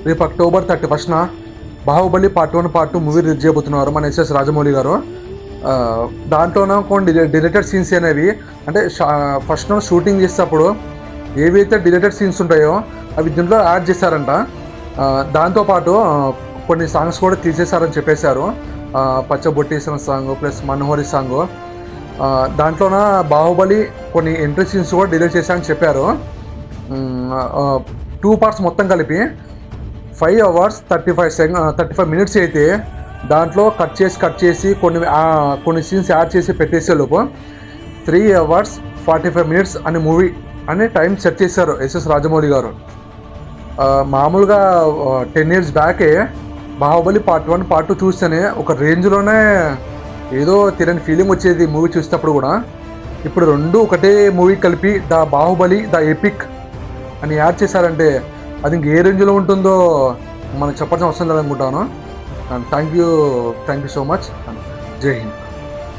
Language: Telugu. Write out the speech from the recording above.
రేపు అక్టోబర్ 31న Baahubali part 1 part 2 movie release చేయబోతున్నారు మన ఎస్ఎస్ రాజమౌళి గారు. దాంట్లోన కొన్ని డిలేటెడ్ సీన్స్ అనేవి అంటే ఫస్ట్ షూటింగ్ చేసేటప్పుడు ఏవైతే డిలేటెడ్ సీన్స్ ఉంటాయో అవి దీంట్లో యాడ్ చేశారంట. దాంతోపాటు కొన్ని సాంగ్స్ కూడా తీసేశారని చెప్పేశారు. పచ్చబొట్టేసిన సాంగ్ ప్లస్ మనోహరి సాంగ్. దాంట్లోన బాహుబలి కొన్ని ఎంట్రీ సీన్స్ కూడా డిలీట్ చేశారని చెప్పారు. 2 పార్ట్స్ మొత్తం కలిపి 5 hours 35 minutes అయితే దాంట్లో కట్ చేసి కొన్ని సీన్స్ యాడ్ చేసి పెట్టేసే లోపు 3 hours 45 minutes అనే మూవీ అని టైం సెట్ చేశారు ఎస్ఎస్ రాజమౌళి గారు. మామూలుగా 10 years బ్యాకే బాహుబలి పార్ట్ 1 పార్ట్ 2 చూస్తేనే ఒక రేంజ్లోనే ఏదో తెలియని ఫీలింగ్ వచ్చేది మూవీ చూసేటప్పుడు కూడా. ఇప్పుడు రెండు ఒకటే మూవీ కలిపి ద బాహుబలి ద ఎపిక్ అని యాడ్ చేశారంటే అది ఇంక ఏ రేంజ్లో ఉంటుందో మనకు చెప్పాల్సిన అవసరం లేదనుకుంటాను. Thank you so much. జై హింద్.